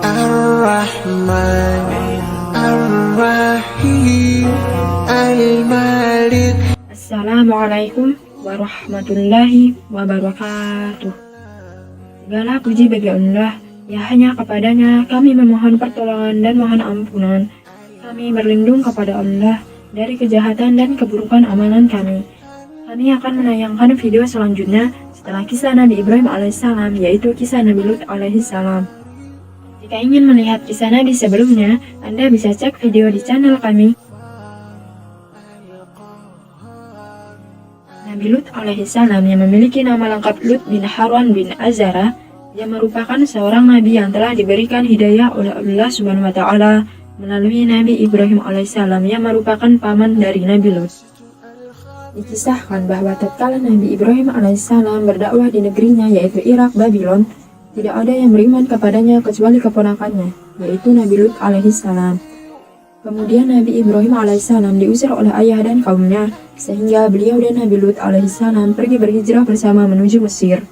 Ar-Rahman Ar-Rahim Al-Malik. Assalamualaikum warahmatullahi wabarakatuh. Segala puji bagi Allah, ya hanya kepadanya kami memohon pertolongan dan mohon ampunan. Kami berlindung kepada Allah dari kejahatan dan keburukan amalan kami. Kami akan menayangkan video selanjutnya setelah kisah Nabi Ibrahim alaihissalam, yaitu kisah Nabi Lut alaihissalam. Jika ingin melihat kisah Nabi sebelumnya, Anda bisa cek video di channel kami. Nabi Lut alaihissalam yang memiliki nama lengkap Lut bin Harwan bin Azara, yang merupakan seorang nabi yang telah diberikan hidayah oleh Allah Subhanahu wa taala melalui Nabi Ibrahim alaihissalam yang merupakan paman dari Nabi Lut. Dikisahkan bahwa tatkala Nabi Ibrahim alaihissalam berdakwah di negerinya, yaitu Irak, Babylon, tidak ada yang beriman kepadanya kecuali keponakannya, yaitu Nabi Lut alaihissalam. Kemudian Nabi Ibrahim alaihissalam diusir oleh ayah dan kaumnya, sehingga beliau dan Nabi Lut alaihissalam pergi berhijrah bersama menuju Mesir.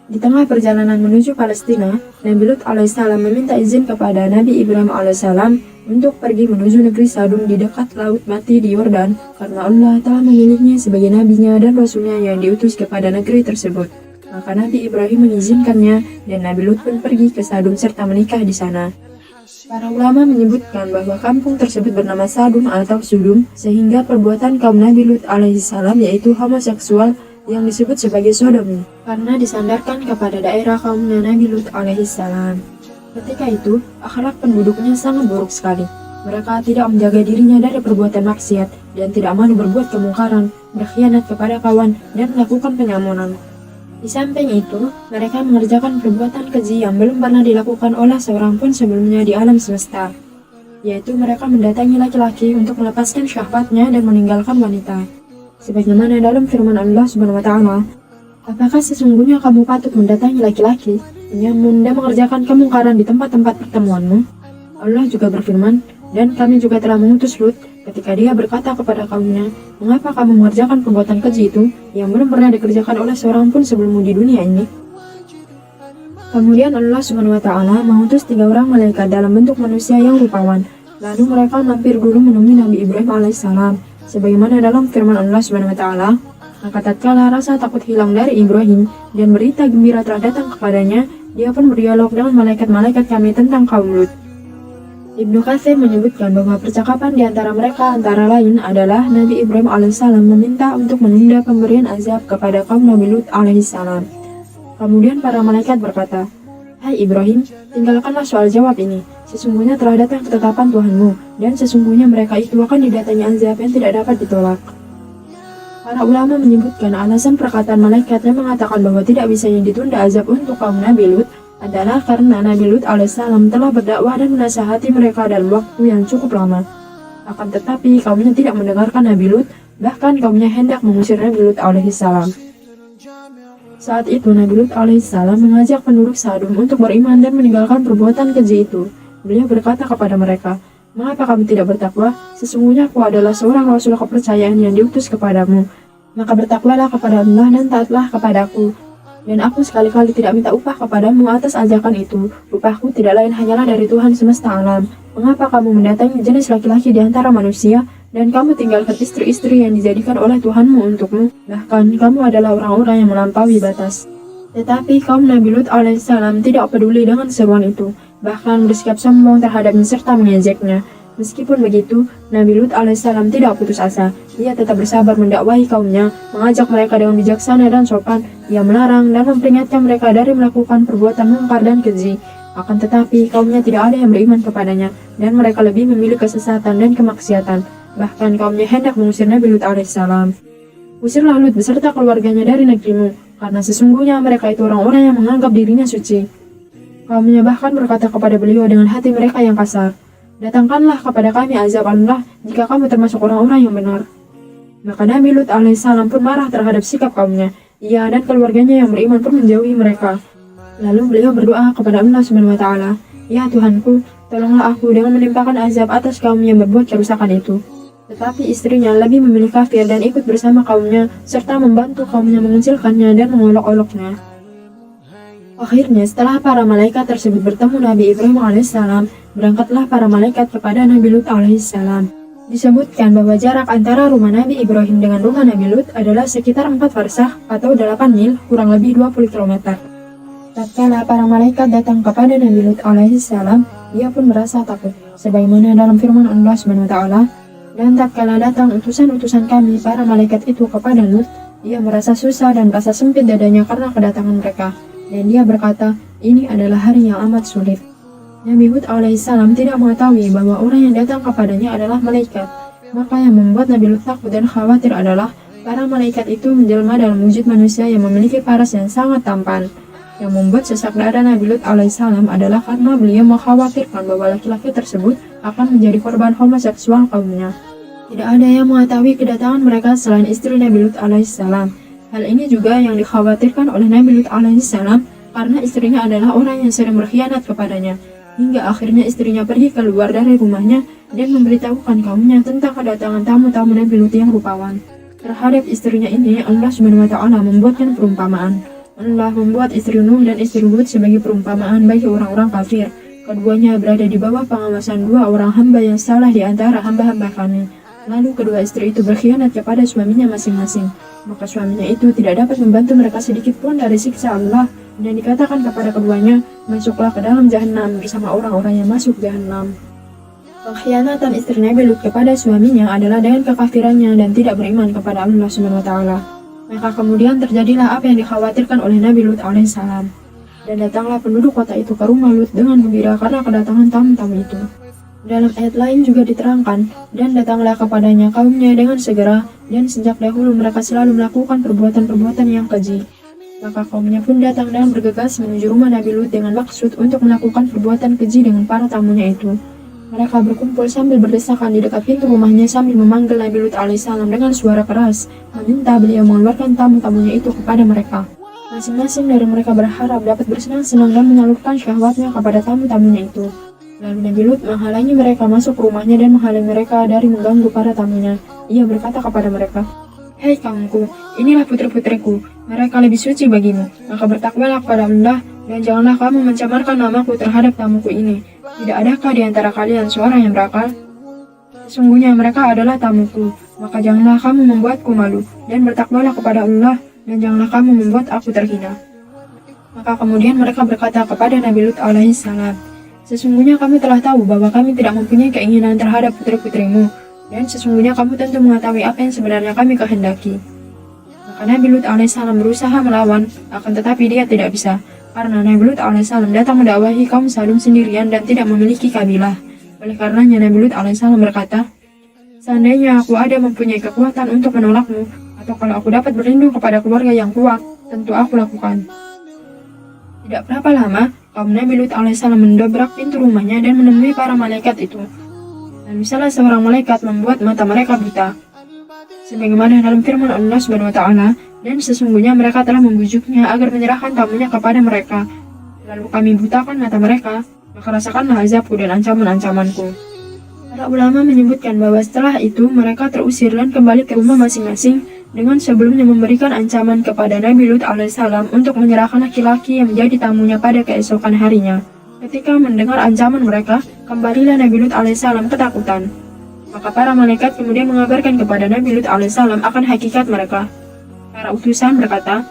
Di tengah perjalanan menuju Palestina, Nabi Lut alaihissalam meminta izin kepada Nabi Ibrahim alaihissalam untuk pergi menuju negeri Sadum di dekat Laut Mati di Yordan, karena Allah telah memilihnya sebagai nabinya dan rasulnya yang diutus kepada negeri tersebut. Maka Nabi Ibrahim mengizinkannya, dan Nabi Lut pun pergi ke Sadum serta menikah di sana. Para ulama menyebutkan bahwa kampung tersebut bernama Sadum atau Sudum, sehingga perbuatan kaum Nabi Lut alaihissalam yaitu homoseksual yang disebut sebagai sodomi, karena disandarkan kepada daerah kaumnya Nabi Lut alaihissalam. Ketika itu, akhlak penduduknya sangat buruk sekali. Mereka tidak menjaga dirinya dari perbuatan maksiat dan tidak malu berbuat kemungkaran, berkhianat kepada kawan, dan melakukan penyamunan. Di samping itu, mereka mengerjakan perbuatan keji yang belum pernah dilakukan oleh seorang pun sebelumnya di alam semesta, yaitu mereka mendatangi laki-laki untuk melepaskan syahwatnya dan meninggalkan wanita. Sebagaimana dalam firman Allah Subhanahu wa taala, "Apakah sesungguhnya kamu patut mendatangi laki-laki, menyamun dan mengerjakan kemungkaran di tempat-tempat pertemuanmu?" Allah juga berfirman, "Dan kami juga telah mengutus Lut ketika dia berkata kepada kaumnya, mengapa kamu mengerjakan perbuatan keji itu yang belum pernah dikerjakan oleh seorang pun sebelummu di dunia ini?" Kemudian Allah Subhanahu wa taala mengutus 3 orang malaikat dalam bentuk manusia yang rupawan. Lalu mereka mampir dulu menemui Nabi Ibrahim alaihissalam, sebagaimana dalam firman Allah Subhanahu wa taala, "Maka tatkala rasa takut hilang dari Ibrahim dan berita gembira telah datang kepadanya, dia pun berdialog dengan malaikat-malaikat kami tentang kaum Lut." Ibnu Katsir menyebutkan bahwa percakapan di antara mereka antara lain adalah Nabi Ibrahim alaihissalam meminta untuk menunda pemberian azab kepada kaum Nabi Lut alaihissalam. Kemudian para malaikat berkata, "Hai Ibrahim, tinggalkanlah soal jawab ini. Sesungguhnya telah datang ketetapan Tuhanmu, dan sesungguhnya mereka itu akan didatangi azab yang tidak dapat ditolak." Para ulama menyebutkan alasan perkataan malaikat yang mengatakan bahwa tidak bisa ditunda azab untuk kaum Nabi Lut adalah karena Nabi Lut alaihissalam telah berdakwah dan menasihati mereka dalam waktu yang cukup lama. Akan tetapi kaumnya tidak mendengarkan Nabi Lut, bahkan kaumnya hendak mengusir Nabi Lut alaihissalam. Saat itu Nabi Lut alaihissalam mengajak penduduk Sadum untuk beriman dan meninggalkan perbuatan keji itu. Beliau berkata kepada mereka, "Mengapa kamu tidak bertakwa? Sesungguhnya aku adalah seorang rasul kepercayaan yang diutus kepadamu. Maka bertakwalah kepada Allah dan taatlah kepadaku. Dan aku sekali-kali tidak minta upah kepadamu atas ajakan itu. Upahku tidak lain hanyalah dari Tuhan semesta alam. Mengapa kamu mendatangi jenis laki-laki di antara manusia, dan kamu tinggalkan istri-istri yang dijadikan oleh Tuhanmu untukmu? Bahkan kamu adalah orang-orang yang melampaui batas." Tetapi kaum Nabi Lut alaihissalam tidak peduli dengan seruan itu, bahkan bersikap sombong terhadapnya serta mengejeknya. Meskipun begitu, Nabi Lut alaihissalam tidak putus asa. Ia tetap bersabar mendakwahi kaumnya, mengajak mereka dengan bijaksana dan sopan. Ia melarang dan memperingatkan mereka dari melakukan perbuatan mungkar dan keji. Akan tetapi, kaumnya tidak ada yang beriman kepadanya, dan mereka lebih memilih kesesatan dan kemaksiatan. Bahkan kaumnya hendak mengusir Nabi Lut alaihissalam. "Usirlah Lut beserta keluarganya dari negerimu, karena sesungguhnya mereka itu orang-orang yang menganggap dirinya suci." Kaumnya bahkan berkata kepada beliau dengan hati mereka yang kasar, "Datangkanlah kepada kami azab Allah jika kamu termasuk orang-orang yang benar." Maka Nabi Lut alaihissalam pun marah terhadap sikap kaumnya. Ia dan keluarganya yang beriman pun menjauhi mereka. Lalu beliau berdoa kepada Allah Subhanahu wa taala, "Ya Tuhanku, tolonglah aku dengan menimpakan azab atas kaum yang berbuat kerusakan itu." Tetapi istrinya lebih memilih kafir dan ikut bersama kaumnya, serta membantu kaumnya mengucilkannya dan mengolok-oloknya. Akhirnya setelah para malaikat tersebut bertemu Nabi Ibrahim alaihissalam, berangkatlah para malaikat kepada Nabi Lut alaihissalam. Disebutkan bahwa jarak antara rumah Nabi Ibrahim dengan rumah Nabi Lut adalah sekitar 4 farsah atau 8 mil, kurang lebih 20 km. Tatkala para malaikat datang kepada Nabi Lut alaihissalam, ia pun merasa takut, sebagaimana dalam firman Allah SWT, dan tatkala datang utusan-utusan kami, para malaikat itu kepada Lut, ia merasa susah dan rasa sempit dadanya karena kedatangan mereka. Dan dia berkata, ini adalah hari yang amat sulit. Nabi Hud alaihissalam tidak mengetahui bahwa orang yang datang kepadanya adalah malaikat. Maka yang membuat Nabi Lut takut dan khawatir adalah para malaikat itu menjelma dalam wujud manusia yang memiliki paras yang sangat tampan. Yang membuat sesak dada Nabi Lut alaihissalam adalah karena beliau mengkhawatirkan bahwa laki-laki tersebut akan menjadi korban homoseksual kaumnya. Tidak ada yang mengetahui kedatangan mereka selain istri Nabi Lut alaihissalam. Hal ini juga yang dikhawatirkan oleh Nabi Lut alaihissalam karena istrinya adalah orang yang sering berkhianat kepadanya. Hingga akhirnya istrinya pergi keluar dari rumahnya dan memberitahukan kaumnya tentang kedatangan tamu-tamu Nabi Lut yang rupawan. Terhadap istrinya ini, Allah SWT membuatkan perumpamaan. Allah membuat istri Nuh dan istri Hud sebagai perumpamaan bagi orang-orang kafir. Keduanya berada di bawah pengawasan 2 orang hamba yang salah di antara hamba-hamba kami. Lalu kedua istri itu berkhianat kepada suaminya masing-masing. Maka suaminya itu tidak dapat membantu mereka sedikit pun dari siksa Allah. Dan dikatakan kepada keduanya, masuklah ke dalam jahanam bersama orang-orang yang masuk jahanam. Pengkhianatan istri Nabi Lut kepada suaminya adalah dengan kekafirannya dan tidak beriman kepada Allah SWT. Maka kemudian terjadilah apa yang dikhawatirkan oleh Nabi Lut alaihissalam. Dan datanglah penduduk kota itu ke rumah Lut dengan gembira karena kedatangan tamu-tamu itu. Dalam ayat lain juga diterangkan, dan datanglah kepadanya kaumnya dengan segera, dan sejak dahulu mereka selalu melakukan perbuatan-perbuatan yang keji. Maka kaumnya pun datang dan bergegas menuju rumah Nabi Lut dengan maksud untuk melakukan perbuatan keji dengan para tamunya itu. Mereka berkumpul sambil berdesakan di dekat pintu rumahnya sambil memanggil Nabi Lut alaihissalam dengan suara keras, meminta beliau mengeluarkan tamu-tamunya itu kepada mereka. Masing-masing dari mereka berharap dapat bersenang-senang dan menyalurkan syahwatnya kepada tamu-tamunya itu. Lalu Nabi Lut menghalangi mereka masuk ke rumahnya dan menghalangi mereka dari mengganggu para tamunya. Ia berkata kepada mereka, "Hei kaumku, inilah putri-putriku, mereka lebih suci bagimu. Maka bertakwalah kepada Allah, dan janganlah kamu mencemarkan namaku terhadap tamuku ini. Tidak adakah di antara kalian seorang yang berakal? Sesungguhnya mereka adalah tamuku, maka janganlah kamu membuatku malu, dan bertakwalah kepada Allah, dan janganlah kamu membuat aku terhina." Maka kemudian mereka berkata kepada Nabi Lut alaihissalam, "Sesungguhnya kami telah tahu bahwa kami tidak mempunyai keinginan terhadap putri-putrimu, dan sesungguhnya kamu tentu mengetahui apa yang sebenarnya kami kehendaki." Maka Nabi Lut alaihissalam berusaha melawan, akan tetapi dia tidak bisa, karena Nabi Lut alaihissalam datang mendakwahi kaum Sadum sendirian dan tidak memiliki kabilah. Oleh karenanya Nabi Lut alaihissalam berkata, "Seandainya aku ada mempunyai kekuatan untuk menolakmu, atau kalau aku dapat berlindung kepada keluarga yang kuat, tentu aku lakukan." Tidak berapa lama, kaum Nabi Lut alaihissalam mendobrak pintu rumahnya dan menemui para malaikat itu. Lalu salah seorang malaikat membuat mata mereka buta. Sebagaimana dalam firman Allah SWT, "Dan sesungguhnya mereka telah membujuknya agar menyerahkan tamunya kepada mereka. Lalu kami butakan mata mereka, maka rasakanlah azabku dan ancaman-ancamanku." Para ulama menyebutkan bahwa setelah itu mereka terusir dan kembali ke rumah masing-masing dengan sebelumnya memberikan ancaman kepada Nabi Lut alaihissalam untuk menyerahkan laki-laki yang menjadi tamunya pada keesokan harinya. Ketika mendengar ancaman mereka, kembalilah Nabi Lut alaihissalam ketakutan. Maka para malaikat kemudian mengabarkan kepada Nabi Lut alaihissalam akan hakikat mereka. Para utusan berkata,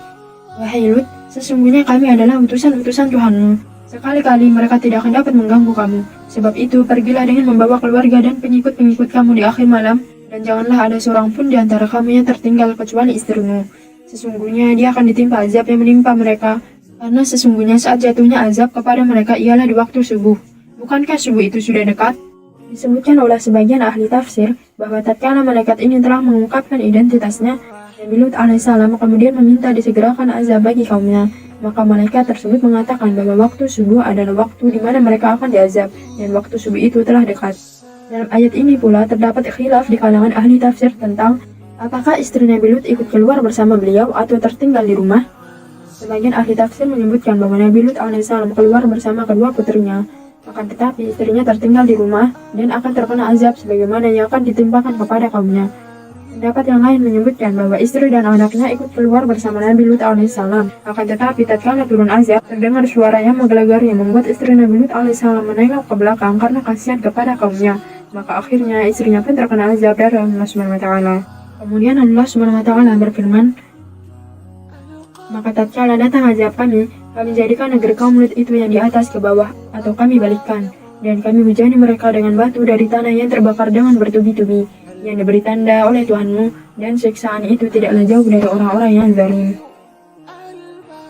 "Wahai Lut, sesungguhnya kami adalah utusan-utusan Tuhanmu. Sekali-kali mereka tidak akan dapat mengganggu kamu. Sebab itu, pergilah dengan membawa keluarga dan pengikut-pengikut kamu di akhir malam, dan janganlah ada seorang pun di antara kamu yang tertinggal kecuali istrimu. Sesungguhnya dia akan ditimpa azab yang menimpa mereka, karena sesungguhnya saat jatuhnya azab kepada mereka ialah di waktu subuh. Bukankah subuh itu sudah dekat?" Disebutkan oleh sebagian ahli tafsir bahwa tatkala malaikat ini telah mengungkapkan identitasnya, Nabi Lut alaihissalam kemudian meminta disegerakan azab bagi kaumnya. Maka malaikat tersebut mengatakan bahwa waktu subuh adalah waktu di mana mereka akan diazab, dan waktu subuh itu telah dekat. Dalam ayat ini pula terdapat khilaf di kalangan ahli tafsir tentang apakah istri Nabi Lut ikut keluar bersama beliau atau tertinggal di rumah. Sebagian ahli tafsir menyebutkan bahwa Nabi Lut alaihissalam keluar bersama kedua putrinya, akan tetapi istrinya tertinggal di rumah dan akan terkena azab sebagaimana yang akan ditimpakan kepada kaumnya. Pendapat yang lain menyebutkan bahwa istri dan anaknya ikut keluar bersama Nabi Lut alaihissalam. Akan tetapi tatkala turun azab, terdengar suara yang menggelegar yang membuat istri Nabi Lut alaihissalam menengok ke belakang karena kasihan kepada kaumnya. Maka akhirnya istrinya pun terkena azab dari Allah SWT. Kemudian Allah SWT berfirman, maka tatkala datang azab kami jadikan negeri kaum Lut itu yang di atas ke bawah, atau kami balikkan, dan kami hujani mereka dengan batu dari tanah yang terbakar dengan bertubi-tubi, yang diberi tanda oleh Tuhanmu, dan siksaan itu tidaklah jauh dari orang-orang yang zalim.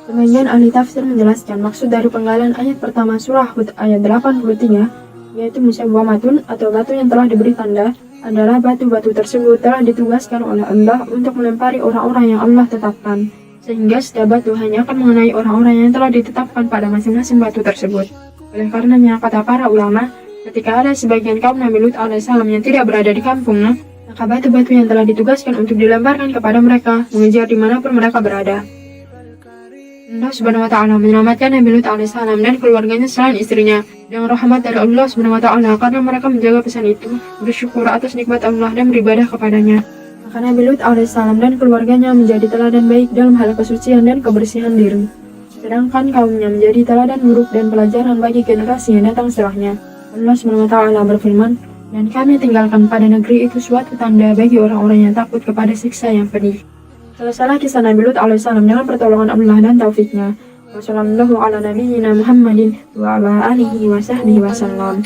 Sebagian ahli tafsir menjelaskan maksud dari penggalan ayat pertama surah Hud ayat 83, yaitu musawwamatun atau batu yang telah diberi tanda, adalah batu-batu tersebut telah ditugaskan oleh Allah untuk melempari orang-orang yang Allah tetapkan, sehingga setiap batu hanya akan mengenai orang-orang yang telah ditetapkan pada masing-masing batu tersebut. Oleh karenanya, kata para ulama, ketika ada sebagian kaum Nabi Lut alaihissalam yang tidak berada di kampungnya, maka batu-batu yang telah ditugaskan untuk dilemparkan kepada mereka mengejar dimanapun mereka berada. Allah Subhanahu wa Ta'ala menyelamatkan Nabi Lut alaihissalam dan keluarganya selain istrinya dengan rahmat dari Allah Subhanahu wa Ta'ala, karena mereka menjaga pesan itu, bersyukur atas nikmat Allah dan beribadah kepadanya. Maka Nabi Lut alaihissalam dan keluarganya menjadi teladan baik dalam hal kesucian dan kebersihan diri, sedangkan kaumnya menjadi teladan buruk dan pelajaran bagi generasi yang datang setelahnya. Allah SWT berfirman, dan kami tinggalkan pada negeri itu suatu tanda bagi orang-orang yang takut kepada siksa yang pedih. Selesailah kisah Nabi Lut alaihissalam dengan pertolongan Allah dan taufiknya. Wassallallahu ala nabiyyina Muhammadin wa ala alihi wa sahbihi wasallam.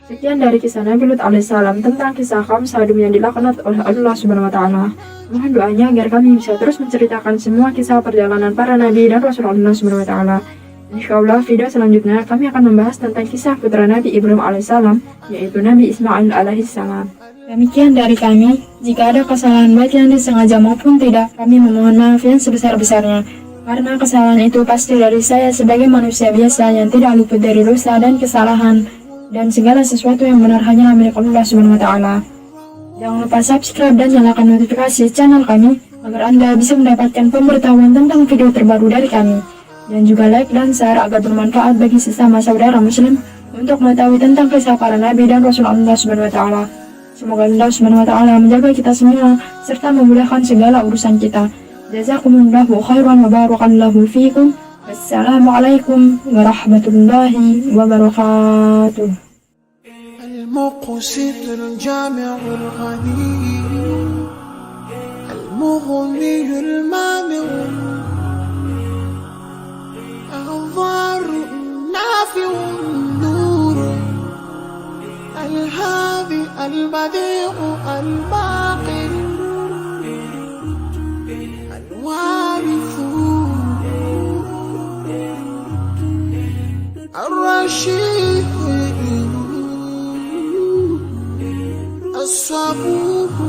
Sekian dari kisah Nabi Lut alaihissalam tentang kisah kaum Sadum yang dilaknat oleh Allah Subhanahu wa Ta'ala. Mohon doanya agar kami bisa terus menceritakan semua kisah perjalanan para nabi dan rasul Allah Subhanahu wa Ta'ala. Insyaallah video selanjutnya kami akan membahas tentang kisah putra Nabi Ibrahim alaihissalam, yaitu Nabi Ismail alaihissalam. Demikian dari kami. Jika ada kesalahan baik yang disengaja maupun tidak, kami memohon maaf yang sebesar-besarnya. Karena kesalahan itu pasti dari saya sebagai manusia biasa yang tidak luput dari dosa dan kesalahan, dan segala sesuatu yang benar hanya milik Allah Subhanahu wa Ta'ala. Jangan lupa subscribe dan nyalakan notifikasi channel kami agar Anda bisa mendapatkan pemberitahuan tentang video terbaru dari kami. Dan juga like dan share agar bermanfaat bagi sesama saudara muslim untuk mengetahui tentang kisah para nabi dan rasul Allah Subhanahu wa Ta'ala. Semoga Allah Subhanahu wa Ta'ala menjaga kita semua serta memudahkan segala urusan kita. Jazakumullahu khairan wa barakallahu fiikum. Wassalamualaikum warahmatullahi wabarakatuh. المقسط الجامع الغني المغني المانع الضار النافع النور الهادي البديع الباقي الوارث الرشيد الصبور